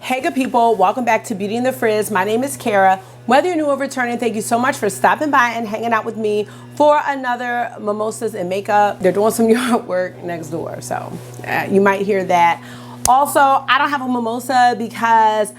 Hey good people, welcome back to Beauty in the Frizz. My name is Cara. Whether you're new or returning, thank you so much for stopping by and hanging out with me for another Mimosas and Makeup. They're doing some yard work next door, so you might hear that. Also, I don't have a mimosa because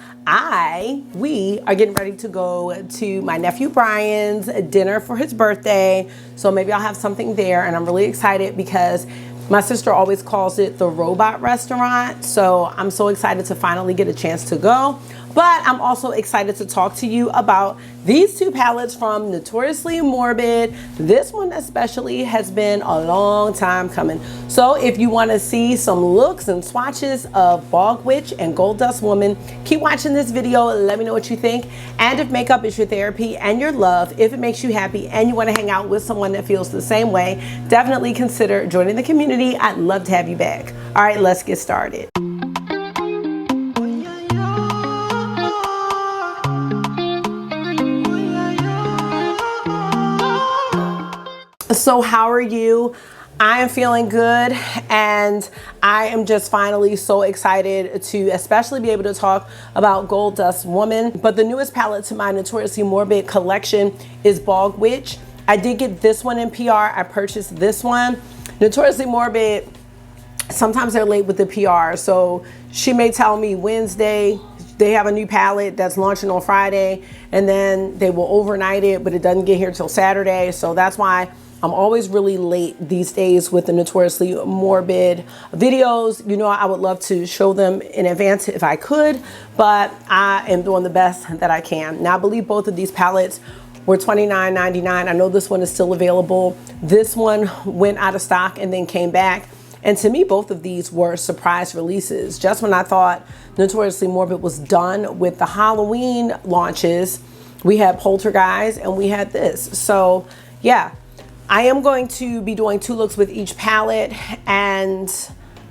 we are getting ready to go to my nephew Brian's dinner for his birthday. So maybe I'll have something there, and I'm really excited because my sister always calls it the robot restaurant. So I'm so excited to finally get a chance to go. But I'm also excited to talk to you about these two palettes from Notoriously Morbid. This one especially has been a long time coming. So if you want to see some looks and swatches of Bog Witch and Gold Dust Woman, keep watching this video. Let me know what you think. And if makeup is your therapy and your love, if it makes you happy and you want to hang out with someone that feels the same way, definitely consider joining the community. I'd love to have you back. All right, let's get started. So how are you? I am feeling good, and I am just finally so excited to especially be able to talk about Gold Dust Woman. But the newest palette to my Notoriously Morbid collection is Bog Witch. I did get this one in PR. I purchased this one. Notoriously Morbid, sometimes they're late with the PR. So she may tell me Wednesday, they have a new palette that's launching on Friday, and then they will overnight it, but it doesn't get here till Saturday. So that's why I'm always really late these days with the Notoriously Morbid videos. You know, I would love to show them in advance if I could, but I am doing the best that I can. Now, I believe both of these palettes were $29.99. I know this one is still available. This one went out of stock and then came back. And to me, both of these were surprise releases. Just when I thought Notoriously Morbid was done with the Halloween launches, we had Poltergeist and we had this. So yeah, I am going to be doing two looks with each palette, and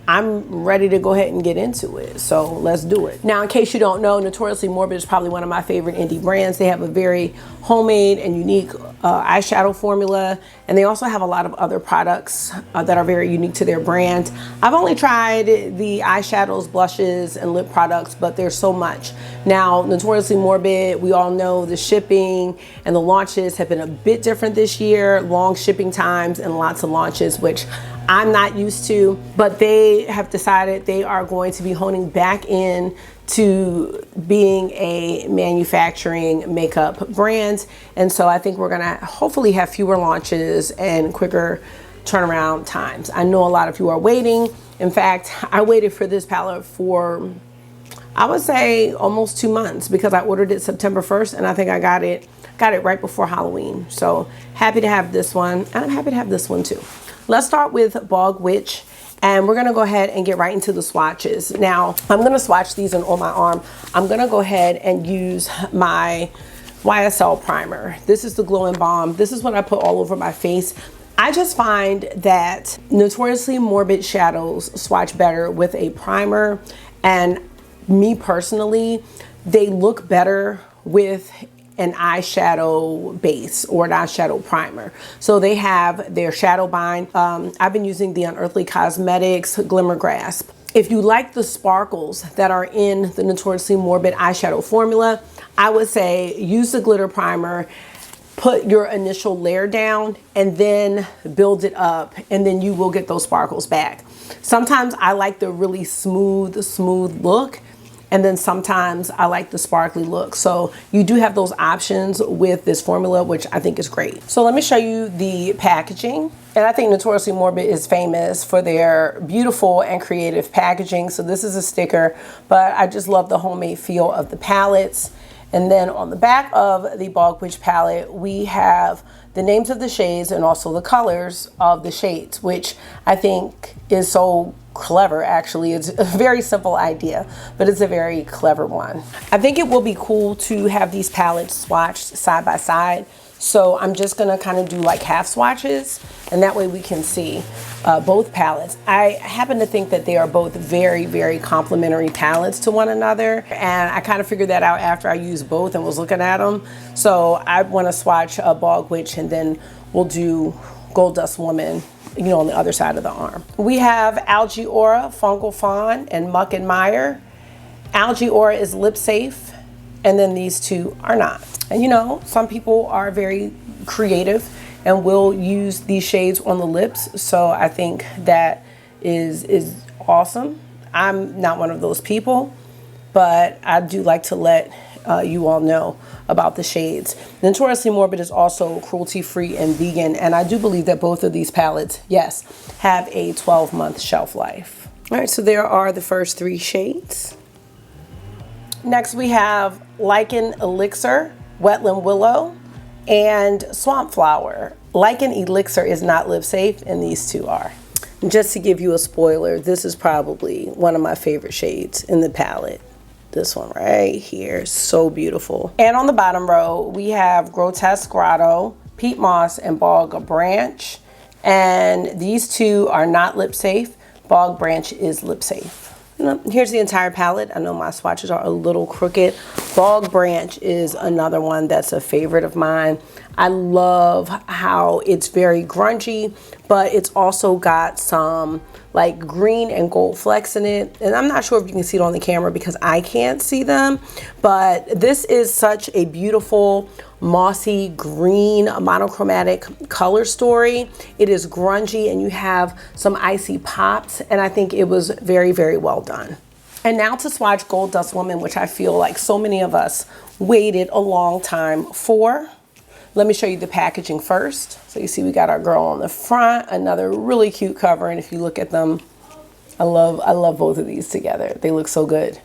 I'm ready to go ahead and get into it. So let's do it. Now, in case you don't know, Notoriously Morbid is probably one of my favorite indie brands. They have a very homemade and unique eyeshadow formula, and they also have a lot of other products that are very unique to their brand. I've only tried the eyeshadows, blushes, and lip products, but there's so much. Now, Notoriously Morbid, we all know the shipping and the launches have been a bit different this year. Long shipping times and lots of launches, which I'm not used to, but they have decided they are going to be honing back in to being a manufacturing makeup brand. And so I think we're gonna hopefully have fewer launches and quicker turnaround times. I know a lot of you are waiting. In fact, I waited for this palette for, I would say, almost 2 months, because I ordered it September 1st and I think I got it right before Halloween. So happy to have this one, and I'm happy to have this one too. Let's start with Bog Witch, and we're gonna go ahead and get right into the swatches. Now, I'm gonna swatch these on my arm. I'm gonna go ahead and use my YSL primer. This is the Glow and Balm. This is what I put all over my face. I just find that Notoriously Morbid shadows swatch better with a primer, and me personally, they look better with an eyeshadow base or an eyeshadow primer. So they have their shadow bind. I've been using the Unearthly Cosmetics Glimmer Grasp. If you like the sparkles that are in the Notoriously Morbid eyeshadow formula, I would say use the glitter primer, put your initial layer down, and then build it up, and then you will get those sparkles back. Sometimes I like the really smooth look, and then sometimes I like the sparkly look. So you do have those options with this formula, which I think is great. So let me show you the packaging. And I think Notoriously Morbid is famous for their beautiful and creative packaging. So this is a sticker, but I just love the homemade feel of the palettes. And then on the back of the Bog Witch palette, we have the names of the shades and also the colors of the shades, which I think is so clever. Actually, it's a very simple idea, but it's a very clever one. I think it will be cool to have these palettes swatched side by side. So I'm just gonna kind of do like half swatches, and that way we can see both palettes. I happen to think that they are both very, very complementary palettes to one another, and I kind of figured that out after I used both and was looking at them. So I want to swatch a Bog Witch, and then we'll do Gold Dust Woman, you know, on the other side of the arm. We have Algae Aura, Fungal Fawn, and Muck and Mire. Algae Aura is lip safe, and then these two are not. And you know, some people are very creative and will use these shades on the lips, so I think that is awesome. I'm not one of those people, but I do like to let you all know about the shades. Notoriously Morbid is also cruelty-free and vegan, and I do believe that both of these palettes, yes, have a 12-month shelf life. All right, so there are the first 3 shades. Next we have Lichen Elixir, Wetland Willow, and Swamp Flower. Lichen Elixir is not lip safe, and these two are. Just to give you a spoiler, this is probably one of my favorite shades in the palette. This one right here, so beautiful. And on the bottom row, we have Grotesque Grotto, Peat Moss, and Bog Branch. And these two are not lip safe. Bog Branch is lip safe. Here's the entire palette. I know my swatches are a little crooked. Bog Branch is another one that's a favorite of mine. I love how it's very grungy, but it's also got some like green and gold flecks in it. And I'm not sure if you can see it on the camera because I can't see them, but this is such a beautiful mossy green monochromatic color story. It is grungy and you have some icy pops, and I think it was very, very well done. And now to swatch Gold Dust Woman, which I feel like so many of us waited a long time for. Let me show you the packaging first. So you see we got our girl on the front, another really cute cover, and if you look at them, I love both of these together. They look so good.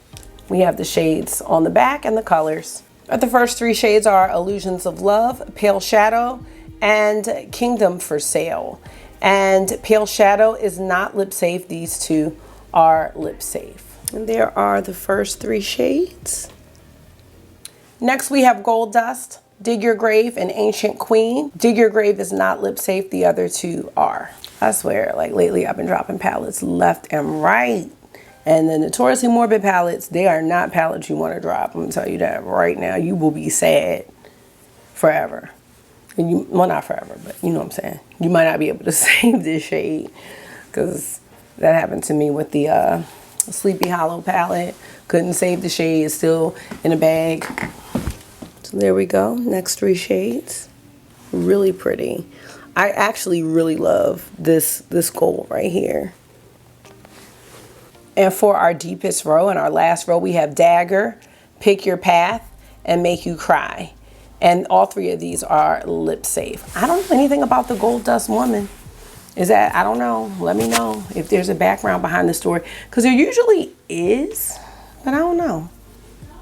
We have the shades on the back and the colors. The first 3 shades are Illusions of Love, Pale Shadow, and Kingdom for Sale. And Pale Shadow is not lip safe. These two are lip safe. And there are the first 3 shades. Next we have Gold Dust, Dig Your Grave, and Ancient Queen. Dig Your Grave is not lip safe. The other two are. I swear, like lately I've been dropping palettes left and right. And the Notoriously Morbid palettes, they are not palettes you want to drop. I'm going to tell you that right now. You will be sad forever. And you, well, not forever, but you know what I'm saying. You might not be able to save this shade because that happened to me with the Sleepy Hollow palette. Couldn't save the shade. It's still in a bag. So there we go. Next 3 shades. Really pretty. I actually really love this gold right here. And for our deepest row and our last row, we have Dagger, Pick Your Path, and Make You Cry. And all 3 of these are lip safe. I don't know anything about the Gold Dust Woman. Is that, I don't know. Let me know if there's a background behind the story. Because there usually is, but I don't know.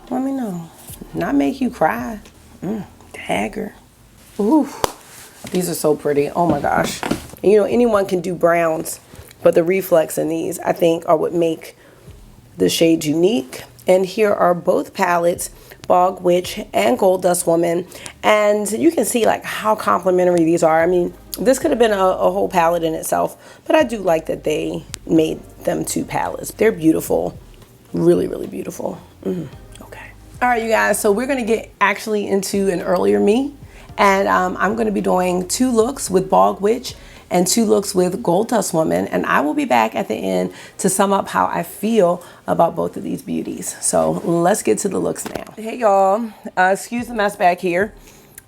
Let me know. Not Make You Cry. Dagger. Ooh, these are so pretty. Oh my gosh. And you know, anyone can do browns, but the reflex in these, I think, are what make the shades unique. And here are both palettes, Bog Witch and Gold Dust Woman. And you can see like how complementary these are. I mean, this could have been a whole palette in itself, but I do like that they made them 2 palettes. They're beautiful. Really, really beautiful. Okay. All right, you guys, so we're gonna get actually into an earlier me. And I'm gonna be doing 2 looks with Bog Witch and 2 looks with Gold Dust Woman. And I will be back at the end to sum up how I feel about both of these beauties. So let's get to the looks now. Hey y'all, excuse the mess back here.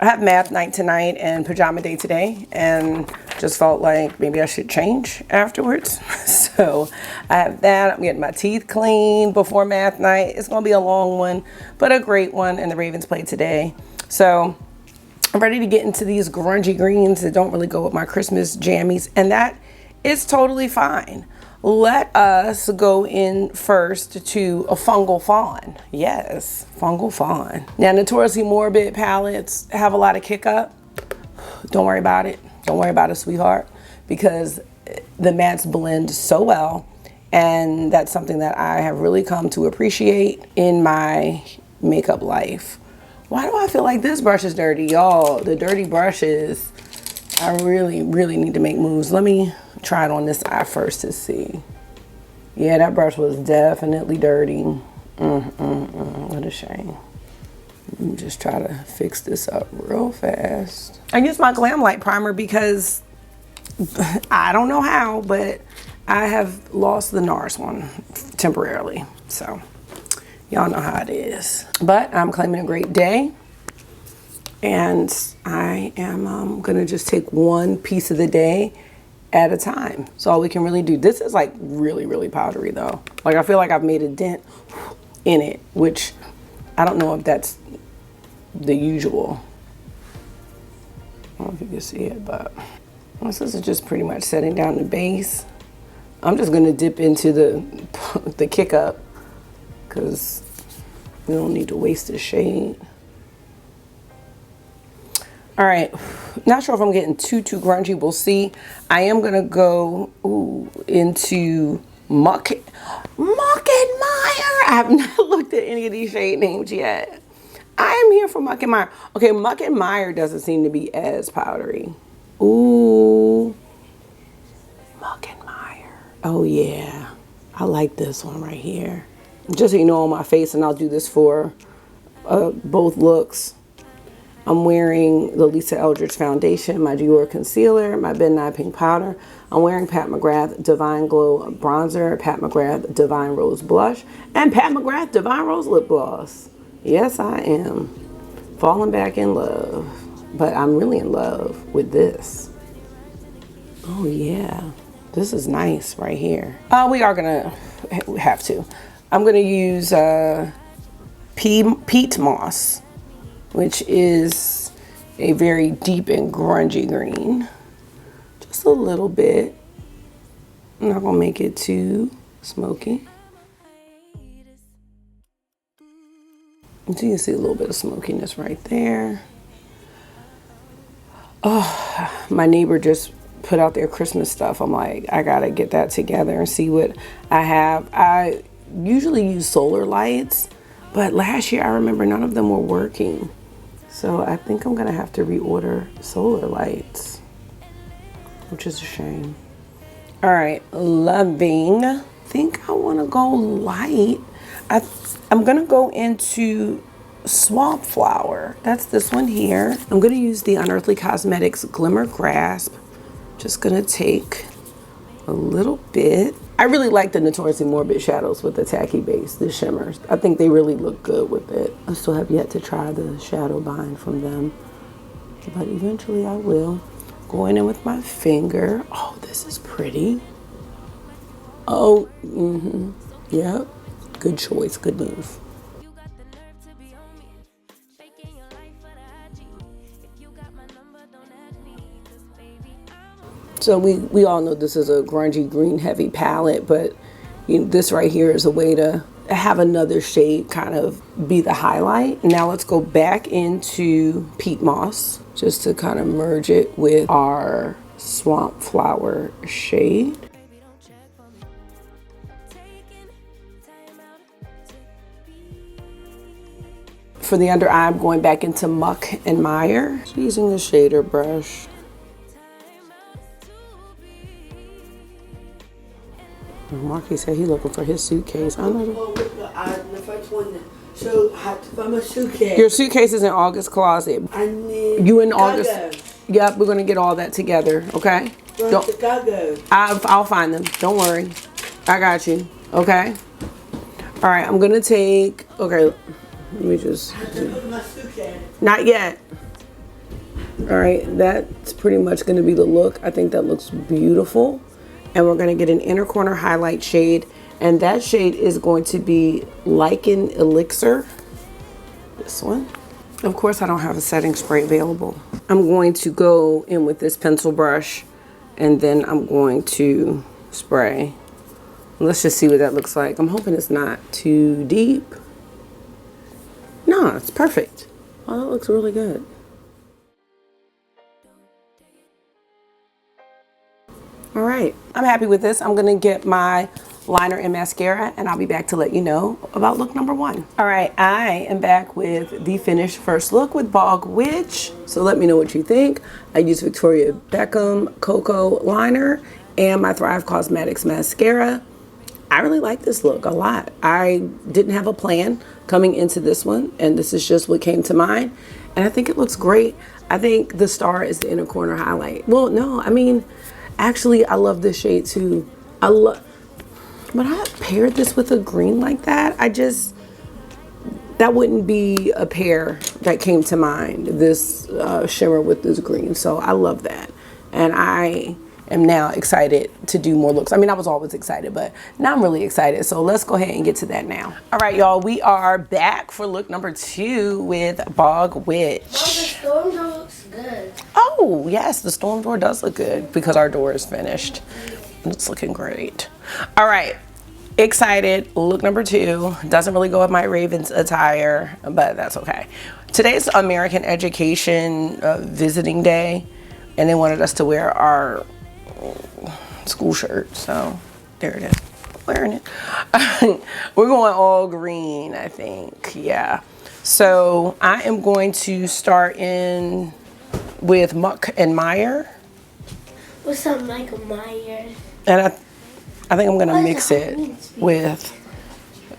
I have math night tonight and pajama day today, and just felt like maybe I should change afterwards. So I have that. I'm getting my teeth cleaned before math night. It's gonna be a long one, but a great one, and the Ravens play today. So I'm ready to get into these grungy greens that don't really go with my Christmas jammies, and that is totally fine. Let us go in first to a Fungal Fawn. Yes, Fungal Fawn. Now, Notoriously Morbid palettes have a lot of kick up. Don't worry about it. Don't worry about it, sweetheart, because the mattes blend so well, and that's something that I have really come to appreciate in my makeup life. Why do I feel like this brush is dirty, y'all? The dirty brushes, I really, really need to make moves. Let me try it on this eye first to see. Yeah, that brush was definitely dirty. What a shame. Let me just try to fix this up real fast. I use my Glam Light primer because I don't know how, but I have lost the NARS one temporarily. So Y'all know how it is. But I'm claiming a great day. And I am gonna just take one piece of the day at a time. That's all we can really do. This is like really, really powdery though. Like I feel like I've made a dent in it, which I don't know if that's the usual. I don't know if you can see it, but this is just pretty much setting down the base. I'm just gonna dip into the kick up because we don't need to waste the shade. All right, not sure if I'm getting too grungy. We'll see. I am gonna go into Muck and Mire. I have not looked at any of these shade names yet. I am here for Muck and Mire. Okay, Muck and Mire doesn't seem to be as powdery. Ooh, Muck and Mire. Oh yeah, I like this one right here. Just so you know, on my face, and I'll do this for both looks. I'm wearing the Lisa Eldridge foundation, my Dior concealer, my Midnight Pink powder. I'm wearing Pat McGrath Divine Glow bronzer, Pat McGrath Divine Rose blush, and Pat McGrath Divine Rose lip gloss. Yes, I am falling back in love, but I'm really in love with this. Oh yeah, this is nice right here. We are gonna have to. I'm gonna use peat moss, which is a very deep and grungy green. Just a little bit. I'm not gonna make it too smoky. So you can see a little bit of smokiness right there. Oh, my neighbor just put out their Christmas stuff. I'm like, I gotta get that together and see what I have. I usually use solar lights, but last year I remember none of them were working. So I think I'm gonna have to reorder solar lights, which is a shame. All right, loving. I think I wanna go light. I'm gonna go into Swamp Flower. That's this one here. I'm gonna use the Unearthly Cosmetics Glimmer Grasp. Just gonna take a little bit. I really like the Notoriously Morbid shadows with the tacky base, the shimmers. I think they really look good with it. I still have yet to try the shadow bind from them, but eventually I will. Going in with my finger. Oh, this is pretty. Oh, yep. Good choice, good move. So we all know this is a grungy green heavy palette, but this right here is a way to have another shade kind of be the highlight. Now let's go back into Peat Moss just to kind of merge it with our Swamp Flower shade. For the under eye, I'm going back into Muck and Mire. Just using the shader brush. Marky said he's looking for his suitcase. I know. The first one, so I had to find my suitcase. Your suitcase is in August's closet. I need you in August? Yep, we're gonna get all that together. Okay. I'll find them. Don't worry. I got you. Okay. All right. I'm gonna take. Okay. Let me just. My suitcase. Not yet. All right. That's pretty much gonna be the look. I think that looks beautiful. And we're gonna get an inner corner highlight shade, and that shade is going to be Lichen Elixir. This one. Of course, I don't have a setting spray available. I'm going to go in with this pencil brush, and then I'm going to spray. Let's just see what that looks like. I'm hoping it's not too deep. No, it's perfect. Oh, that looks really good. All right, I'm happy with this. I'm gonna get my liner and mascara, and I'll be back to let you know about look number one. All right, I am back with the finished first look with BOG Witch. So let me know what you think. I used Victoria Beckham Cocoa liner and my Thrive Cosmetics mascara. I really like this look a lot. I didn't have a plan coming into this one, and this is just what came to mind. And I think it looks great. I think the star is the inner corner highlight. Well, no, I mean, actually, I love this shade too. When I paired this with a green like that, that wouldn't be a pair that came to mind, this shimmer with this green. So I love that. And I am now excited to do more looks. I mean, I was always excited, but now I'm really excited. So let's go ahead and get to that now. All right, y'all, we are back for look number 2 with Bog Witch. Mom, the storm door looks good. Oh, yes, the storm door does look good because our door is finished. It's looking great. All right, excited. Look number 2. Doesn't really go with my Ravens attire, but that's okay. Today's American Education Visiting Day, and they wanted us to wear our school shirt, so there it is. Wearing it. We're going all green, I think. Yeah. So I am going to start in with Muck and Meyer. What's up, Michael Myers? And I think I'm gonna mix it with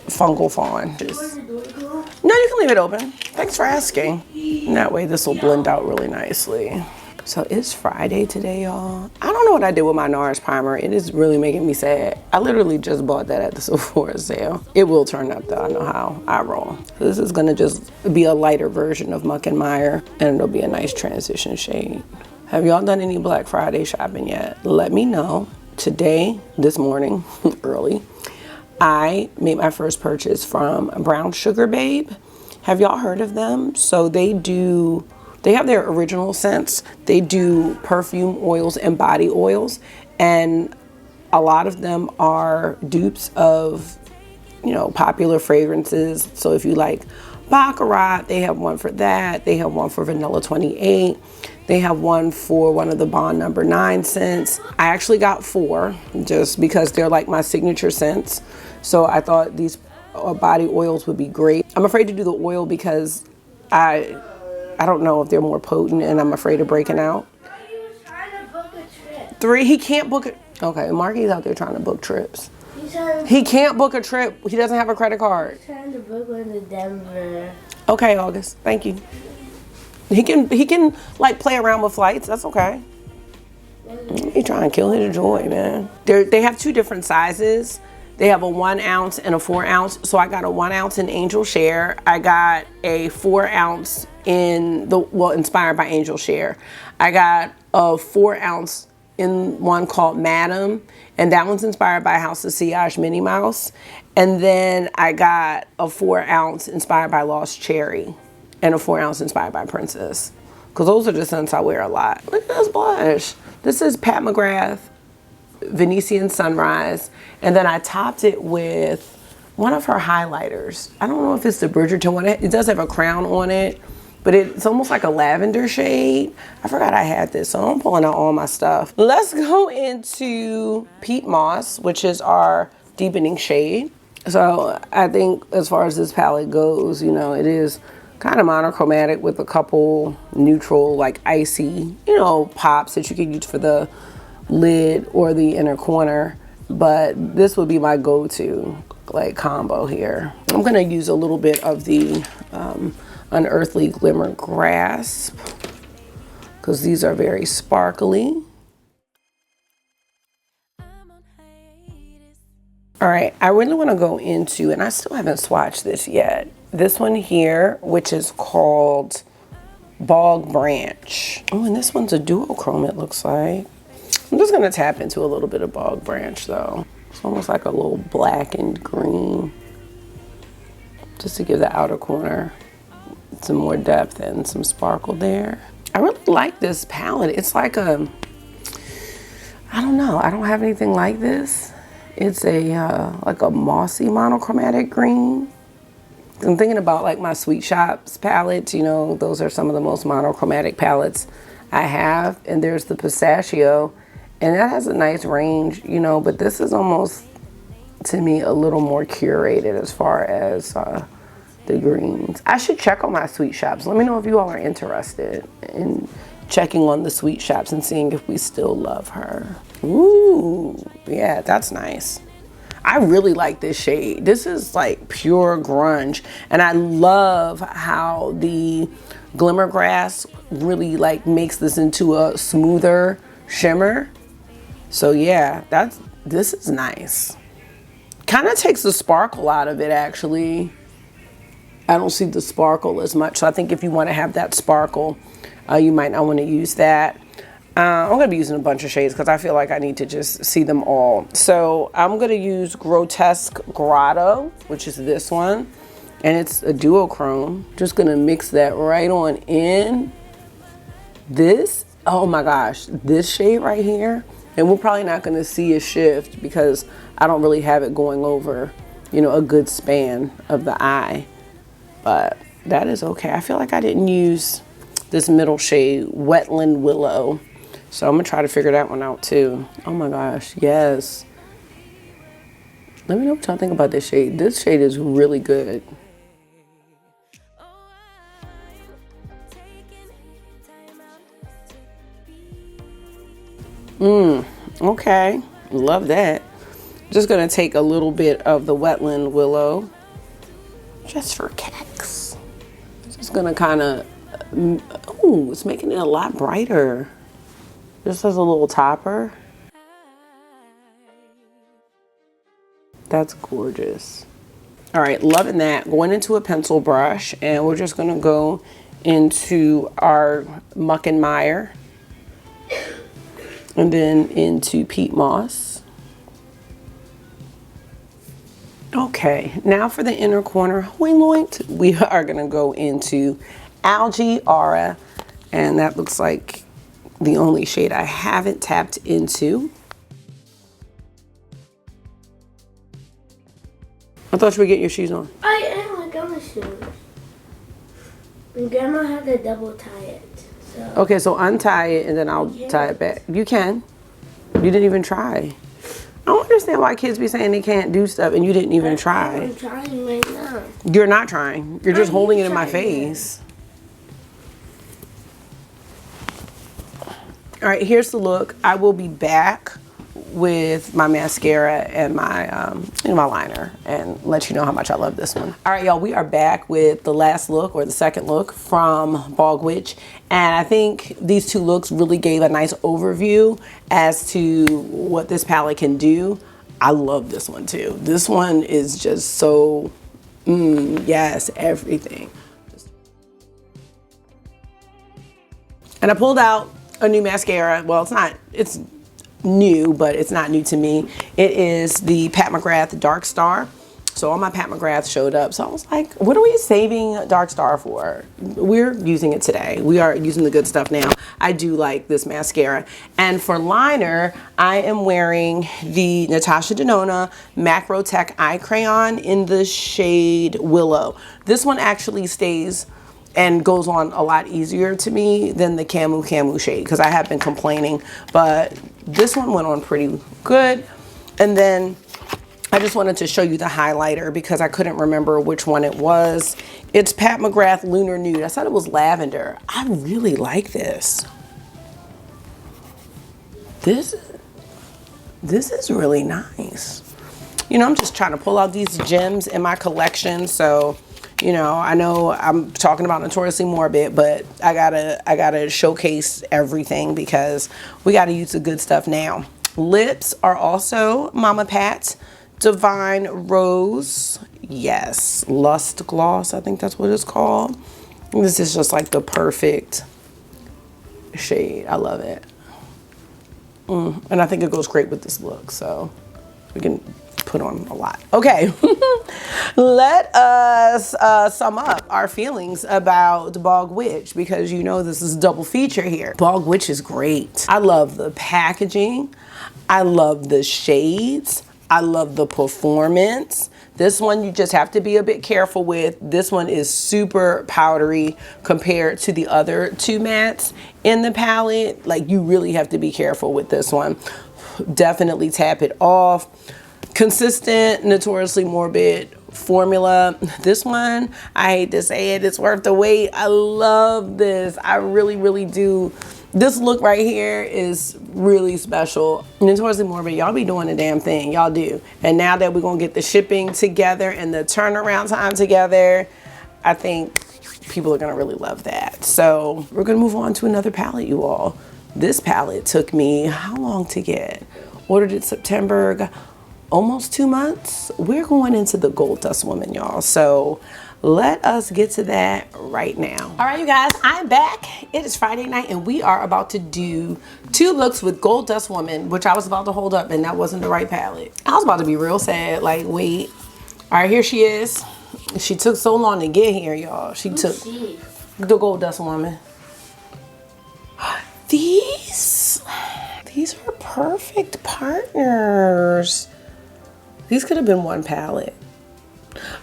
Fungal Fawn. No, you can leave it open. Thanks for asking. And that way this will blend out really nicely. So it's Friday today, y'all. I don't know what I did with my NARS primer. It is really making me sad. I literally just bought that at the Sephora sale. It will turn up though, I know how I roll. So this is gonna just be a lighter version of Muck and Meyer, and it'll be a nice transition shade. Have y'all done any Black Friday shopping yet? Let me know. Today, this morning, early, I made my first purchase from Brown Sugar Babe. Have y'all heard of them? So they have their original scents. They do perfume oils and body oils, and a lot of them are dupes of, you know, popular fragrances. So if you like Baccarat, they have one for that. They have one for Vanilla 28. They have one for one of the Bond number 9 scents. I actually got 4 just because they're like my signature scents. So I thought these body oils would be great. I'm afraid to do the oil because I don't know if they're more potent, and I'm afraid of breaking out. He was trying to book a trip. 3, he can't book it. Okay, Marky's out there trying to book trips. He's He can't book a trip. He doesn't have a credit card. trying to book one to Denver. Okay, August, thank you. He can like play around with flights. That's okay. He trying to kill his joy, man. They have 2 different sizes. They have a 1 ounce and a 4 ounce. So I got a 1 ounce in Angel Share. I got a 4 ounce inspired by Angel Share. I got a 4 ounce in one called Madam, and that one's inspired by House of Sillage Minnie Mouse. And then I got a 4 ounce inspired by Lost Cherry, and a 4 ounce inspired by Princess. Because those are the scents I wear a lot. Look at this blush. This is Pat McGrath Venetian Sunrise, and then I topped it with one of her highlighters. I don't know if it's the Bridgerton one. It does have a crown on it, but it's almost like a lavender shade. I forgot I had this, so I'm pulling out all my stuff. Let's go into Peat Moss, which is our deepening shade. So I think as far as this palette goes, you know, it is kind of monochromatic with a couple neutral, like icy, you know, pops that you can use for the lid or the inner corner, but this would be my go-to like combo here. I'm gonna use a little bit of the Unearthly Glimmer Grasp because these are very sparkly. All right, I really want to go into, and I still haven't swatched this yet, this one here, which is called Bog Branch. Oh, and this one's a duochrome, it looks like. I'm just gonna tap into a little bit of Bog Branch though. It's almost like a little black and green, just to give the outer corner some more depth and some sparkle there. I really like this palette. It's like I don't know, I don't have anything like this. It's a like a mossy monochromatic green. I'm thinking about like my Sweet Shops palettes, you know, those are some of the most monochromatic palettes I have. And there's the Pistachio, and that has a nice range, you know, but this is almost, to me, a little more curated as far as the greens. I should check on my Sweet Shops. Let me know if you all are interested in checking on the Sweet Shops and seeing if we still love her. Ooh, yeah, that's nice. I really like this shade. This is like pure grunge, and I love how the Glimmer Grass really like makes this into a smoother shimmer. So yeah, this is nice. Kind of takes the sparkle out of it actually. I don't see the sparkle as much. So I think if you want to have that sparkle, you might not want to use that. I'm going to be using a bunch of shades because I feel like I need to just see them all. So I'm going to use Grotesque Grotto, which is this one. And it's a duochrome. Just going to mix that right on in. This, oh my gosh, this shade right here. And we're probably not going to see a shift because I don't really have it going over, you know, a good span of the eye. But that is okay. I feel like I didn't use this middle shade, Wetland Willow. So I'm gonna try to figure that one out too. Oh my gosh, yes. Let me know what y'all think about this shade. This shade is really good. Okay, love that. Just gonna take a little bit of the Wetland Willow, just for kicks. Just gonna kind of, ooh, it's making it a lot brighter. Just as a little topper. That's gorgeous. All right, loving that. Going into a pencil brush, and we're just gonna go into our Muck and Mire, and then into Peat Moss. Okay, now for the inner corner, we are gonna go into Algae Aura, and that looks like the only shade I haven't tapped into. I thought you were getting your shoes on. I am. I got my shoes. And Grandma had to double tie it. So. Okay, so untie it and then I'll tie it back. You can. You didn't even try. I don't understand why kids be saying they can't do stuff and you didn't even try. I'm trying right now. You're not trying. You're just holding it in my face. All right, here's the look. I will be back with my mascara and my my liner and let you know how much I love this one. All right, y'all, we are back with the last look or the second look from BOG Witch. And I think these two looks really gave a nice overview as to what this palette can do. I love this one too. This one is just so, yes, everything. And I pulled out a new mascara. Well, it's new, but it's not new to me. It is the Pat McGrath Dark Star. So all my Pat McGrath showed up. So I was like, what are we saving Dark Star for? We're using it today. We are using the good stuff now. I do like this mascara. And for liner, I am wearing the Natasha Denona Macro Tech Eye Crayon in the shade Willow. This one actually stays and goes on a lot easier to me than the Camu shade because I have been complaining, but this one went on pretty good. And then I just wanted to show you the highlighter because I couldn't remember which one it was. It's Pat McGrath Lunar Nude. I said it was lavender. I really like this. This is really nice. You know, I'm just trying to pull out these gems in my collection. So, you know I'm talking about Notoriously Morbid, but I gotta showcase everything because we gotta use the good stuff now. Lips are also Mama Pat Divine Rose, yes, Lust Gloss, I think that's what it's called. This is just like the perfect shade. I love it. And I think it goes great with this look, so we can put on a lot. Okay, let us sum up our feelings about BOG Witch because you know this is a double feature here. BOG Witch is great. I love the packaging. I love the shades. I love the performance. This one you just have to be a bit careful with. This one is super powdery compared to the other two mattes in the palette. Like you really have to be careful with this one. Definitely tap it off. Consistent Notoriously Morbid formula. This one, I hate to say it, it's worth the wait. I love this. I really, really do. This look right here is really special. Notoriously Morbid, y'all be doing the damn thing. Y'all do. And now that we're going to get the shipping together and the turnaround time together, I think people are going to really love that. So we're going to move on to another palette, you all. This palette took me how long to get? Ordered it September, almost 2 months. We're going into the Gold Dust Woman, y'all. So let us get to that right now. All right, you guys, I'm back. It is Friday night and we are about to do 2 looks with Gold Dust Woman, which I was about to hold up and that wasn't the right palette. I was about to be real sad, like, wait. All right, here she is. She took so long to get here, y'all. She took the Gold Dust Woman. These are perfect partners. These could have been 1 palette.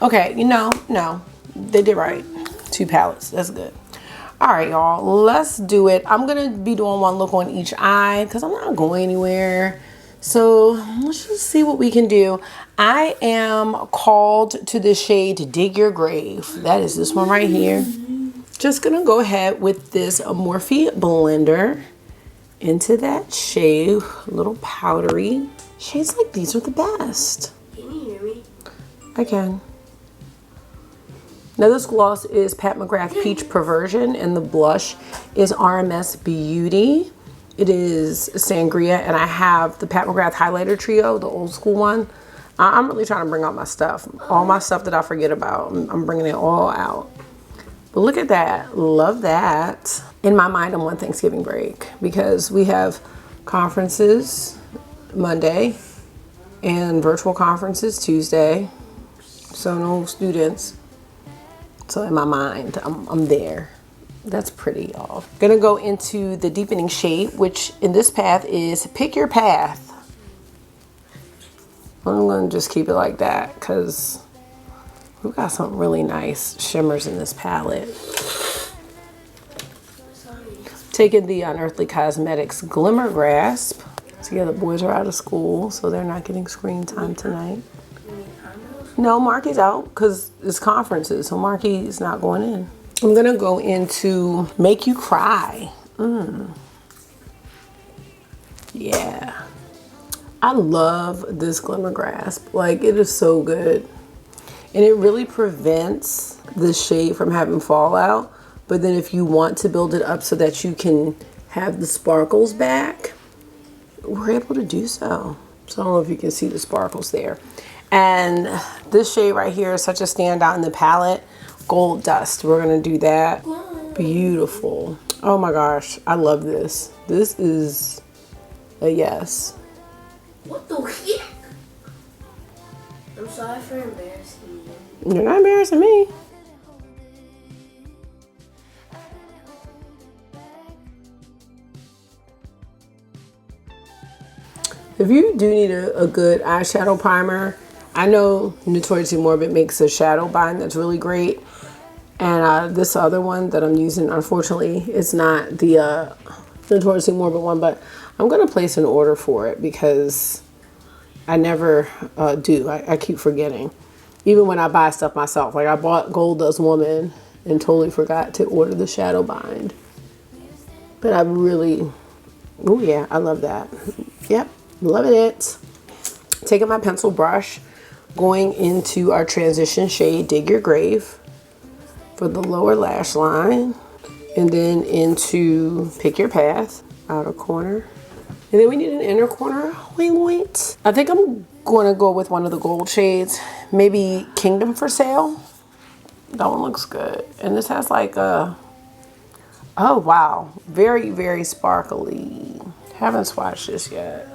Okay, you know, no, they did right. 2 palettes, that's good. All right, y'all, let's do it. I'm gonna be doing 1 look on each eye because I'm not going anywhere. So let's just see what we can do. I am called to the shade Dig Your Grave. That is this one right here. Just gonna go ahead with this Morphe blender into that shade, a little powdery. Shades like these are the best. Can you hear me? I can. Now this gloss is Pat McGrath Peach Perversion and the blush is RMS Beauty. It is Sangria and I have the Pat McGrath highlighter trio, the old school one. I'm really trying to bring out my stuff. All my stuff that I forget about, I'm bringing it all out. But look at that, love that. In my mind, I'm on Thanksgiving break because we have conferences Monday and virtual conferences Tuesday. So no students. So in my mind, I'm there. That's pretty, y'all. Gonna go into the deepening shade, which in this path is Pick Your Path. I'm gonna just keep it like that because we've got some really nice shimmers in this palette. Taking the Unearthly Cosmetics Glimmer Grasp. So yeah, the boys are out of school, so they're not getting screen time tonight. No, Marky's out because it's conferences, so Marky is not going in. I'm gonna go into Make You Cry. Yeah. I love this Glimmer Grasp. Like, it is so good. And it really prevents the shade from having fallout. But then if you want to build it up so that you can have the sparkles back, we're able to do so. So I don't know if you can see the sparkles there. And this shade right here is such a standout in the palette. Gold Dust. We're going to do that. Beautiful. Oh my gosh. I love this. This is a yes. What the heck? I'm sorry for embarrassing you. You're not embarrassing me. If you do need a good eyeshadow primer, I know Notoriously Morbid makes a shadow bind that's really great. And this other one that I'm using, unfortunately, it's not the Notoriously Morbid one, but I'm going to place an order for it because I never do. I keep forgetting. Even when I buy stuff myself. Like I bought Gold Dust Woman and totally forgot to order the shadow bind. But I really, oh yeah, I love that. Yep, loving it. Taking my pencil brush, going into our transition shade, Dig Your Grave, for the lower lash line, and then into Pick Your Path, outer corner. And then we need an inner corner. Wait. I think I'm going to go with one of the gold shades. Maybe Kingdom for Sale. That one looks good. And this has like a, oh wow, very, very sparkly. Haven't swatched this yet.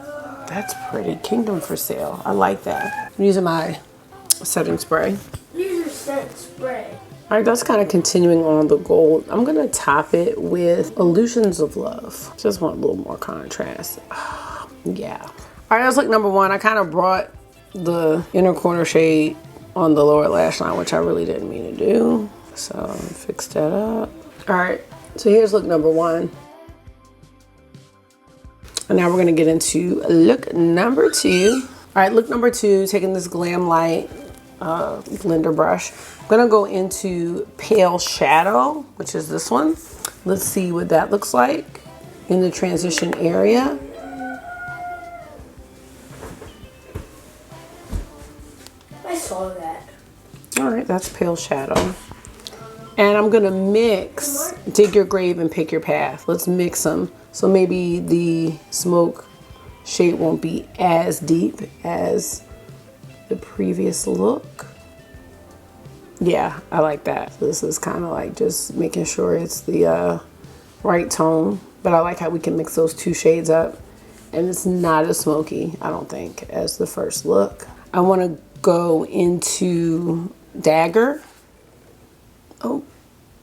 That's pretty. Kingdom for Sale. I like that. I'm using my setting spray. Use your scent spray. All right, that's kind of continuing on the gold. I'm gonna top it with Illusions of Love. Just want a little more contrast. Yeah. All right, that's look number 1. I kind of brought the inner corner shade on the lower lash line, which I really didn't mean to do. So fix that up. All right, so here's look number 1. And now we're gonna get into look number 2. All right, look number 2, taking this Glam Light blender brush. I'm gonna go into Pale Shadow, which is this one. Let's see what that looks like in the transition area. I saw that. All right, that's Pale Shadow. And I'm gonna mix Dig Your Grave and Pick Your Path. Let's mix them. So maybe the smoke shade won't be as deep as the previous look. Yeah, I like that. This is kind of like just making sure it's the right tone, but I like how we can mix those two shades up, and it's not as smoky, I don't think, as the first look. I want to go into Dagger. Oh,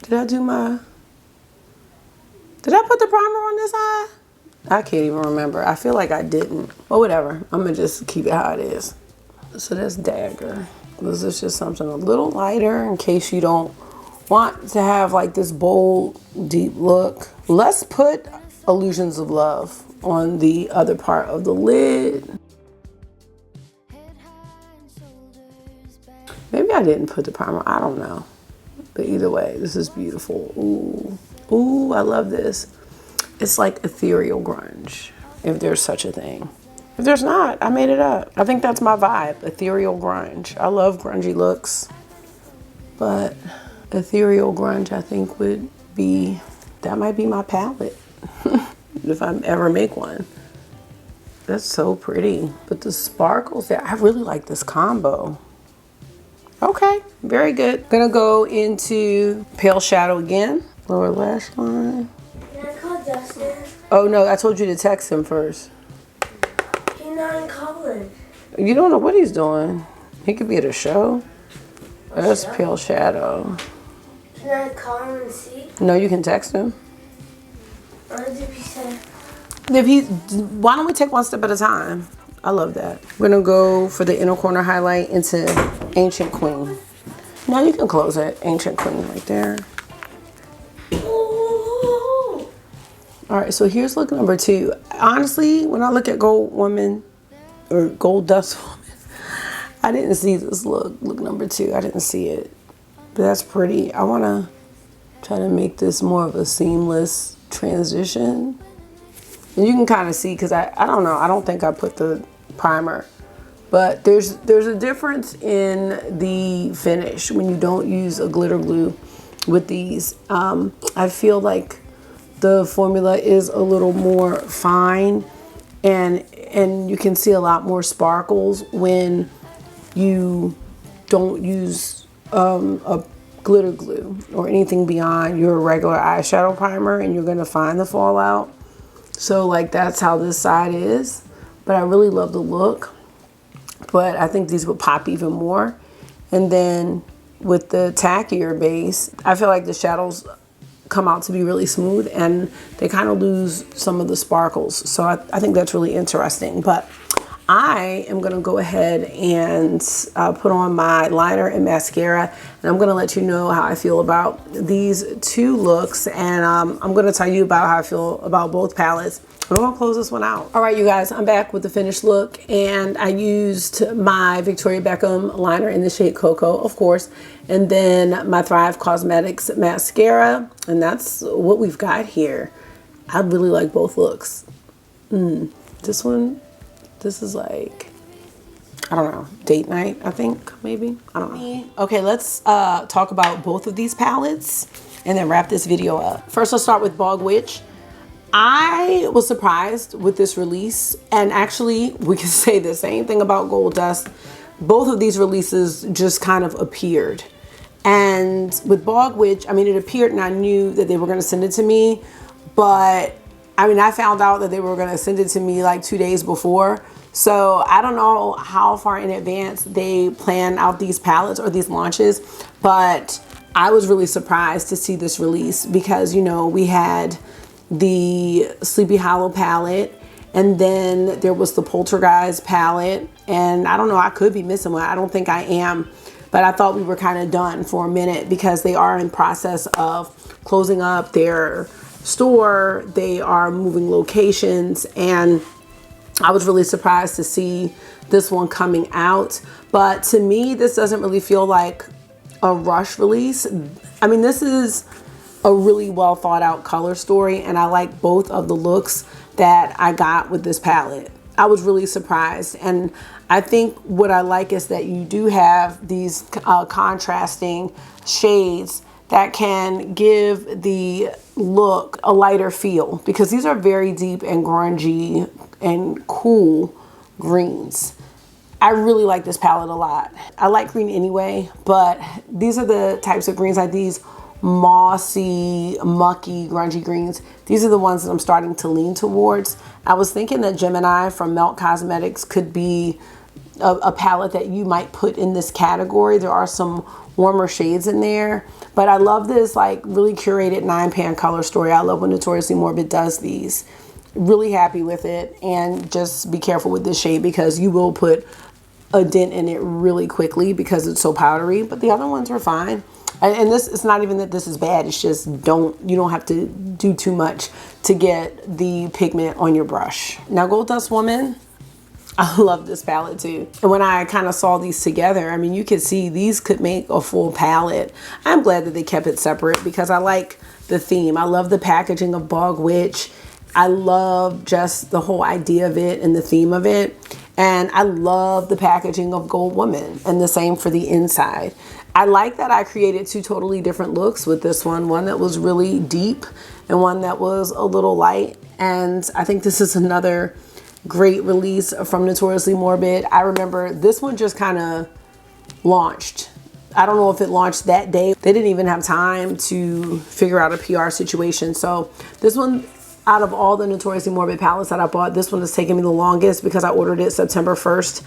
did I put the primer on this eye? I can't even remember. I feel like I didn't. Well, whatever. I'm gonna just keep it how it is. So that's Dagger. This is just something a little lighter in case you don't want to have like this bold, deep look. Let's put Illusions of Love on the other part of the lid. Maybe I didn't put the primer, I don't know. But either way, this is beautiful. Ooh, ooh, I love this. It's like ethereal grunge, if there's such a thing. If there's not, I made it up. I think that's my vibe, ethereal grunge. I love grungy looks, but ethereal grunge I think would be, that might be my palette if I ever make one. That's so pretty. But the sparkles there, I really like this combo. Okay, very good. Gonna go into Pale Shadow again. Lower lash line. Can I call Dustin? Oh no, I told you to text him first. He's not in college. You don't know what he's doing. He could be at a show. That's Pale Shadow. Can I call him and see? No, you can text him. What did he say? Why don't we take one step at a time? I love that. We're gonna go for the inner corner highlight into Ancient Queen. Now you can close it. Ancient Queen right there. Ooh. All right, so here's look number 2. Honestly, when I look at Gold Woman or Gold Dust Woman, I didn't see this look number 2. I didn't see it, but that's pretty. I wanna try to make this more of a seamless transition. And you can kind of see, because I don't know, I don't think I put the primer, but there's a difference in the finish when you don't use a glitter glue with these. I feel like the formula is a little more fine, and you can see a lot more sparkles when you don't use a glitter glue or anything beyond your regular eyeshadow primer, and you're gonna find the fallout. So like that's how this side is, but I really love the look, but I think these would pop even more. And then with the tackier base, I feel like the shadows come out to be really smooth and they kind of lose some of the sparkles. So I think that's really interesting. But I am gonna go ahead and put on my liner and mascara, and I'm gonna let you know how I feel about these 2 looks, and I'm gonna tell you about how I feel about both palettes. But I'm gonna close this one out. All right, you guys, I'm back with the finished look, and I used my Victoria Beckham liner in the shade Cocoa, of course, and then my Thrive Cosmetics mascara, and that's what we've got here. I really like both looks. This one, this is like, I don't know, date night, I think, maybe. I don't know. Okay, let's talk about both of these palettes and then wrap this video up. First, let's start with Bog Witch. I was surprised with this release, and actually, we can say the same thing about Gold Dust. Both of these releases just kind of appeared. And with Bog Witch, I mean, it appeared and I knew that they were gonna send it to me, but I mean, I found out that they were gonna send it to me like 2 days before. So I don't know how far in advance they plan out these palettes or these launches, but I was really surprised to see this release because, you know, we had the Sleepy Hollow palette, and then there was the Poltergeist palette, and I don't know, I could be missing one. I don't think I am, but I thought we were kind of done for a minute because they are in process of closing up their store. They are moving locations, and I was really surprised to see this one coming out. But to me, this doesn't really feel like a rush release. I mean, this is a really well thought out color story, and I like both of the looks that I got with this palette. I was really surprised, and I think what I like is that you do have these contrasting shades that can give the look a lighter feel, because these are very deep and grungy and cool greens. I really like this palette a lot. I like green anyway, but these are the types of greens, like these mossy, mucky, grungy greens. These are the ones that I'm starting to lean towards. I was thinking that Gemini from Melt Cosmetics could be a palette that you might put in this category. There are some warmer shades in there, but I love this like really curated 9-pan color story. I love when Notoriously Morbid does these. Really happy with it, and just be careful with this shade because you will put a dent in it really quickly because it's so powdery, but the other ones are fine. And this, it's not even that this is bad, it's just you don't have to do too much to get the pigment on your brush. Now Gold Dust Woman, I love this palette too. And when I kind of saw these together, I mean, you could see these could make a full palette. I'm glad that they kept it separate because I like the theme. I love the packaging of Bog Witch. I love just the whole idea of it and the theme of it. And I love the packaging of Gold Woman, and the same for the inside. I like that I created two totally different looks with this one that was really deep and one that was a little light. And I think this is another great release from Notoriously Morbid. I remember this one just kind of launched. I don't know if it launched that day. They didn't even have time to figure out a PR situation. So this one, out of all the Notoriously Morbid palettes that I bought, this one has taken me the longest because I ordered it September 1st.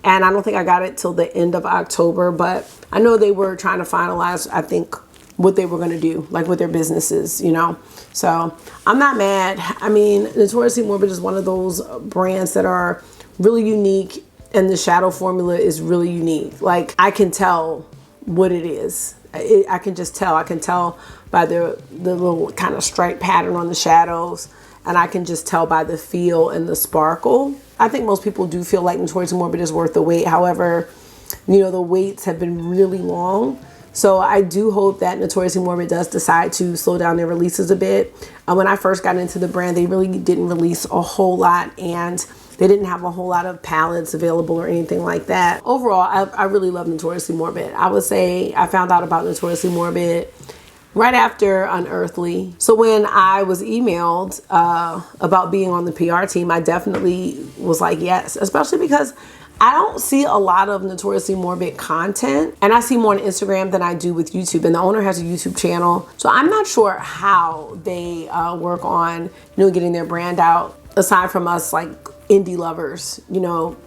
And I don't think I got it till the end of October, but I know they were trying to finalize, I think, what they were going to do, like with their businesses, you know. So I'm not mad. I mean, Notoriously Morbid is one of those brands that are really unique, and the shadow formula is really unique. Like, I can tell what it is. I can just tell. I can tell by the little kind of stripe pattern on the shadows, and I can just tell by the feel and the sparkle. I think most people do feel like Notoriously Morbid is worth the wait. However, you know, the waits have been really long. So I do hope that Notoriously Morbid does decide to slow down their releases a bit. When I first got into the brand, they really didn't release a whole lot, and they didn't have a whole lot of palettes available or anything like that. Overall, I really love Notoriously Morbid. I would say I found out about Notoriously Morbid right after Unearthly. So when I was emailed about being on the PR team, I definitely was like, yes, especially because I don't see a lot of Notoriously Morbid content, and I see more on Instagram than I do with YouTube, and the owner has a YouTube channel. So I'm not sure how they work on, you know, getting their brand out, aside from us like indie lovers, you know,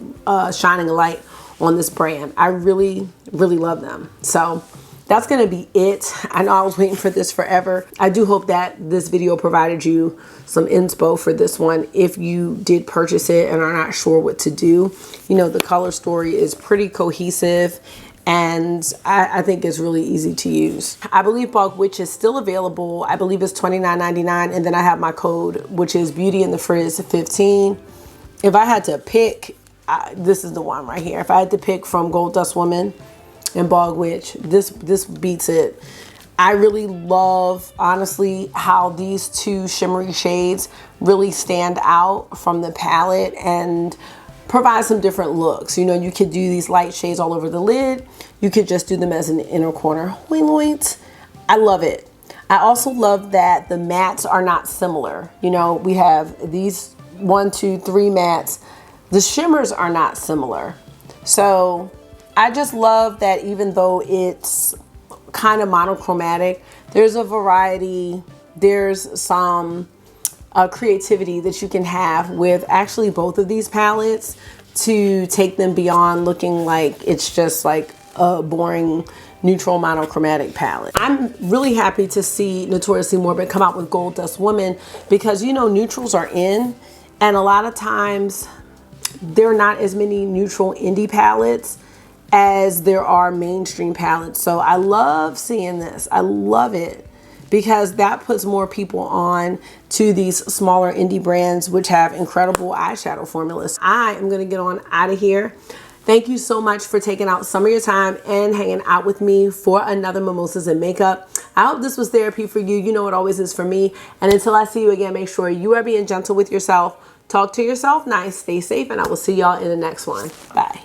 shining a light on this brand. I really, really love them. So that's gonna be it. I know I was waiting for this forever. I do hope that this video provided you some inspo for this one if you did purchase it and are not sure what to do. You know, the color story is pretty cohesive, and I think it's really easy to use. I believe Bog Witch is still available. I believe it's $29.99, and then I have my code, which is Beauty in the Frizz 15. If I had to pick, this is the one right here. If I had to pick from Gold Dust Woman and Bog Witch, this beats it. I really love, honestly, how these two shimmery shades really stand out from the palette and provide some different looks. You know, you could do these light shades all over the lid. You could just do them as an inner corner. Wait. I love it. I also love that the mattes are not similar. You know, we have these 1, 2, 3 mattes. The shimmers are not similar. So I just love that even though it's kind of monochromatic, there's a variety, there's some creativity that you can have with actually both of these palettes to take them beyond looking like it's just like a boring neutral monochromatic palette. I'm really happy to see Notoriously Morbid come out with Gold Dust Woman because, you know, neutrals are in, and a lot of times there are not as many neutral indie palettes as there are mainstream palettes. So I love seeing this. I love it because that puts more people on to these smaller indie brands which have incredible eyeshadow formulas. I am gonna get on out of here. Thank you so much for taking out some of your time and hanging out with me for another Mimosas and Makeup. I hope this was therapy for you. You know it always is for me. And until I see you again, make sure you are being gentle with yourself. Talk to yourself nice, stay safe, and I will see y'all in the next one. Bye.